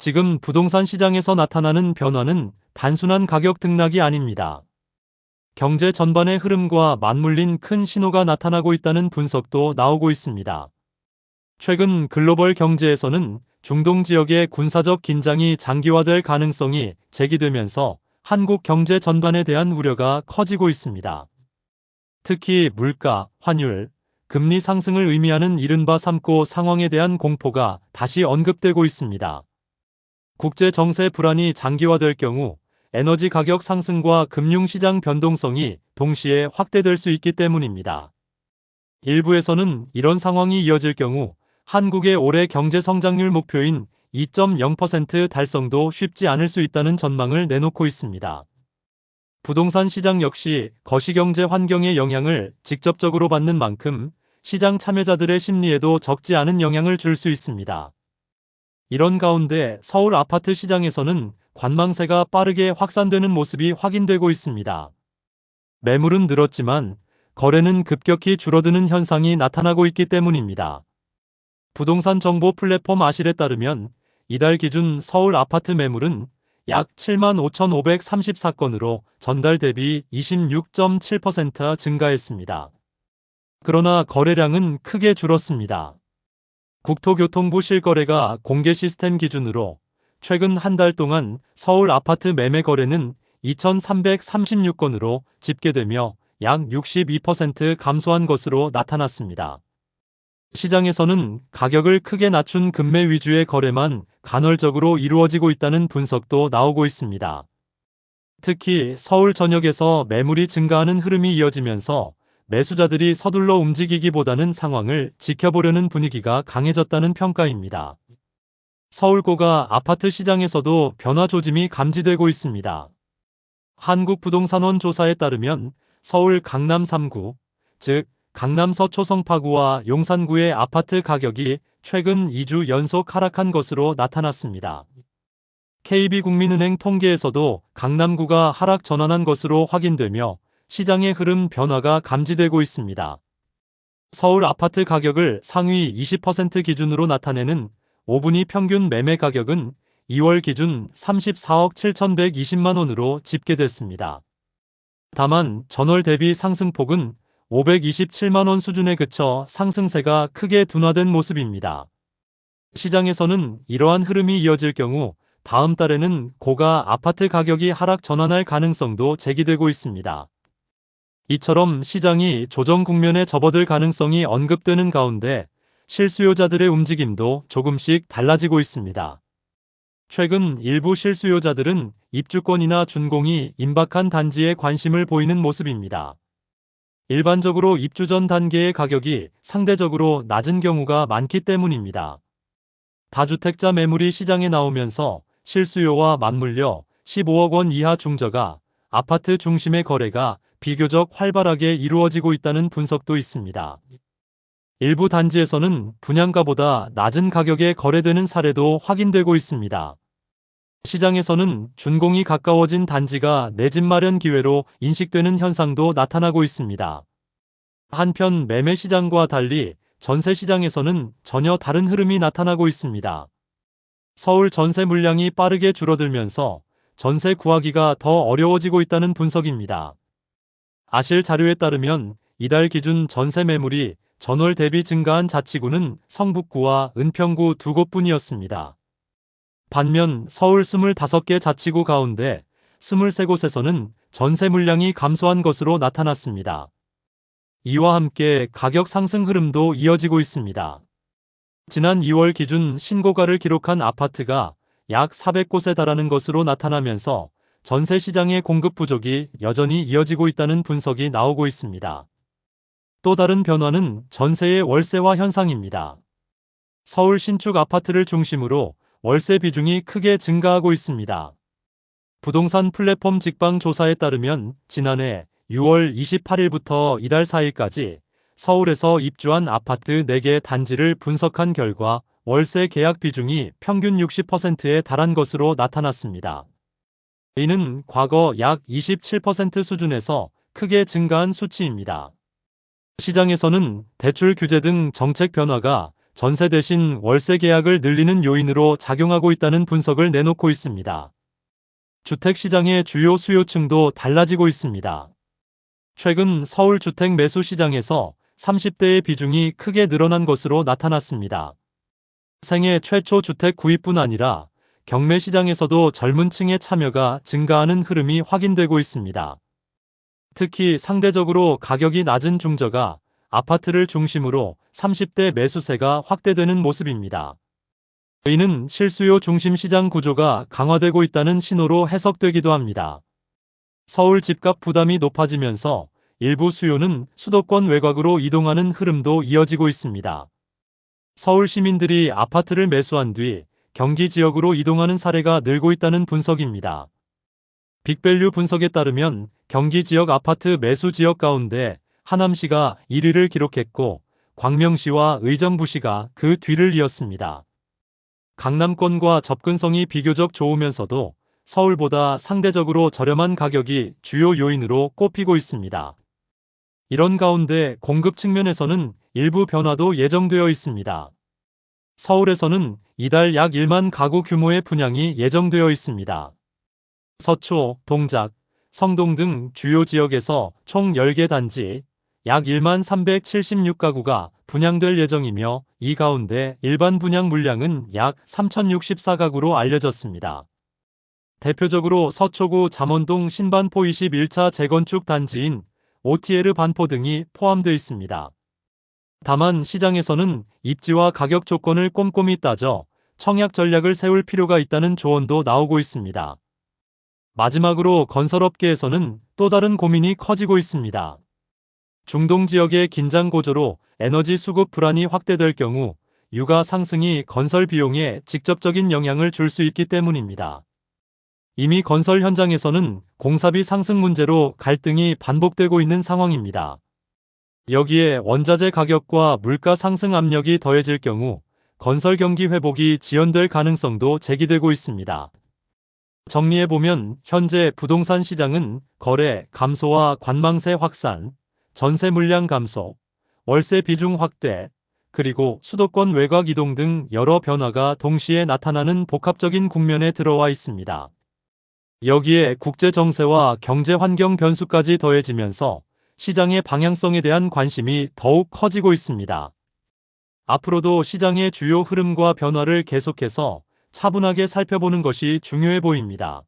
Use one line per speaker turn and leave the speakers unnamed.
지금 부동산 시장에서 나타나는 변화는 단순한 가격 등락이 아닙니다. 경제 전반의 흐름과 맞물린 큰 신호가 나타나고 있다는 분석도 나오고 있습니다. 최근 글로벌 경제에서는 중동 지역의 군사적 긴장이 장기화될 가능성이 제기되면서 한국 경제 전반에 대한 우려가 커지고 있습니다. 특히 물가, 환율, 금리 상승을 의미하는 이른바 삼고 상황에 대한 공포가 다시 언급되고 있습니다. 국제 정세 불안이 장기화될 경우 에너지 가격 상승과 금융시장 변동성이 동시에 확대될 수 있기 때문입니다. 일부에서는 이런 상황이 이어질 경우 한국의 올해 경제 성장률 목표인 2.0% 달성도 쉽지 않을 수 있다는 전망을 내놓고 있습니다. 부동산 시장 역시 거시경제 환경의 영향을 직접적으로 받는 만큼 시장 참여자들의 심리에도 적지 않은 영향을 줄 수 있습니다. 이런 가운데 서울 아파트 시장에서는 관망세가 빠르게 확산되는 모습이 확인되고 있습니다. 매물은 늘었지만 거래는 급격히 줄어드는 현상이 나타나고 있기 때문입니다. 부동산 정보 플랫폼 아실에 따르면 이달 기준 서울 아파트 매물은 약 75,534건으로 전달 대비 26.7% 증가했습니다. 그러나 거래량은 크게 줄었습니다. 국토교통부 실거래가 공개 시스템 기준으로 최근 한 달 동안 서울 아파트 매매 거래는 2,336건으로 집계되며 약 62% 감소한 것으로 나타났습니다. 시장에서는 가격을 크게 낮춘 급매 위주의 거래만 간헐적으로 이루어지고 있다는 분석도 나오고 있습니다. 특히 서울 전역에서 매물이 증가하는 흐름이 이어지면서 매수자들이 서둘러 움직이기보다는 상황을 지켜보려는 분위기가 강해졌다는 평가입니다. 서울고가 아파트 시장에서도 변화 조짐이 감지되고 있습니다. 한국부동산원 조사에 따르면 서울 강남 3구, 즉 강남 서초성파구와 용산구의 아파트 가격이 최근 2주 연속 하락한 것으로 나타났습니다. KB국민은행 통계에서도 강남구가 하락 전환한 것으로 확인되며 시장의 흐름 변화가 감지되고 있습니다. 서울 아파트 가격을 상위 20% 기준으로 나타내는 5분위 평균 매매 가격은 2월 기준 34억 7,120만 원으로 집계됐습니다. 다만 전월 대비 상승폭은 527만 원 수준에 그쳐 상승세가 크게 둔화된 모습입니다. 시장에서는 이러한 흐름이 이어질 경우 다음 달에는 고가 아파트 가격이 하락 전환할 가능성도 제기되고 있습니다. 이처럼 시장이 조정 국면에 접어들 가능성이 언급되는 가운데 실수요자들의 움직임도 조금씩 달라지고 있습니다. 최근 일부 실수요자들은 입주권이나 준공이 임박한 단지에 관심을 보이는 모습입니다. 일반적으로 입주 전 단계의 가격이 상대적으로 낮은 경우가 많기 때문입니다. 다주택자 매물이 시장에 나오면서 실수요와 맞물려 15억 원 이하 중저가 아파트 중심의 거래가 비교적 활발하게 이루어지고 있다는 분석도 있습니다. 일부 단지에서는 분양가보다 낮은 가격에 거래되는 사례도 확인되고 있습니다. 시장에서는 준공이 가까워진 단지가 내 집 마련 기회로 인식되는 현상도 나타나고 있습니다. 한편 매매 시장과 달리 전세 시장에서는 전혀 다른 흐름이 나타나고 있습니다. 서울 전세 물량이 빠르게 줄어들면서 전세 구하기가 더 어려워지고 있다는 분석입니다. 아실 자료에 따르면 이달 기준 전세 매물이 전월 대비 증가한 자치구는 성북구와 은평구 두 곳뿐이었습니다. 반면 서울 25개 자치구 가운데 23곳에서는 전세 물량이 감소한 것으로 나타났습니다. 이와 함께 가격 상승 흐름도 이어지고 있습니다. 지난 2월 기준 신고가를 기록한 아파트가 약 400곳에 달하는 것으로 나타나면서 전세 시장의 공급 부족이 여전히 이어지고 있다는 분석이 나오고 있습니다. 또 다른 변화는 전세의 월세화 현상입니다. 서울 신축 아파트를 중심으로 월세 비중이 크게 증가하고 있습니다. 부동산 플랫폼 직방 조사에 따르면 지난해 6월 28일부터 이달 4일까지 서울에서 입주한 아파트 4개 단지를 분석한 결과 월세 계약 비중이 평균 60%에 달한 것으로 나타났습니다. 이는 과거 약 27% 수준에서 크게 증가한 수치입니다. 시장에서는 대출 규제 등 정책 변화가 전세 대신 월세 계약을 늘리는 요인으로 작용하고 있다는 분석을 내놓고 있습니다. 주택시장의 주요 수요층도 달라지고 있습니다. 최근 서울 주택 매수 시장에서 30대의 비중이 크게 늘어난 것으로 나타났습니다. 생애 최초 주택 구입뿐 아니라 경매 시장에서도 젊은 층의 참여가 증가하는 흐름이 확인되고 있습니다. 특히 상대적으로 가격이 낮은 중저가 아파트를 중심으로 30대 매수세가 확대되는 모습입니다. 이는 실수요 중심 시장 구조가 강화되고 있다는 신호로 해석되기도 합니다. 서울 집값 부담이 높아지면서 일부 수요는 수도권 외곽으로 이동하는 흐름도 이어지고 있습니다. 서울 시민들이 아파트를 매수한 뒤 경기 지역으로 이동하는 사례가 늘고 있다는 분석입니다. 빅밸류 분석에 따르면 경기 지역 아파트 매수 지역 가운데 하남시가 1위를 기록했고 광명시와 의정부시가 그 뒤를 이었습니다. 강남권과 접근성이 비교적 좋으면서도 서울보다 상대적으로 저렴한 가격이 주요 요인으로 꼽히고 있습니다. 이런 가운데 공급 측면에서는 일부 변화도 예정되어 있습니다. 서울에서는 이달 약 1만 가구 규모의 분양이 예정되어 있습니다. 서초, 동작, 성동 등 주요 지역에서 총 10개 단지 약 1만 376가구가 분양될 예정이며 이 가운데 일반 분양 물량은 약 3,064가구로 알려졌습니다. 대표적으로 서초구 잠원동 신반포 21차 재건축 단지인 OTL 반포 등이 포함되어 있습니다. 다만 시장에서는 입지와 가격 조건을 꼼꼼히 따져 청약 전략을 세울 필요가 있다는 조언도 나오고 있습니다. 마지막으로 건설업계에서는 또 다른 고민이 커지고 있습니다. 중동 지역의 긴장 고조로 에너지 수급 불안이 확대될 경우 유가 상승이 건설 비용에 직접적인 영향을 줄 수 있기 때문입니다. 이미 건설 현장에서는 공사비 상승 문제로 갈등이 반복되고 있는 상황입니다. 여기에 원자재 가격과 물가 상승 압력이 더해질 경우 건설 경기 회복이 지연될 가능성도 제기되고 있습니다. 정리해보면 현재 부동산 시장은 거래 감소와 관망세 확산, 전세 물량 감소, 월세 비중 확대, 그리고 수도권 외곽 이동 등 여러 변화가 동시에 나타나는 복합적인 국면에 들어와 있습니다. 여기에 국제 정세와 경제 환경 변수까지 더해지면서 시장의 방향성에 대한 관심이 더욱 커지고 있습니다. 앞으로도 시장의 주요 흐름과 변화를 계속해서 차분하게 살펴보는 것이 중요해 보입니다.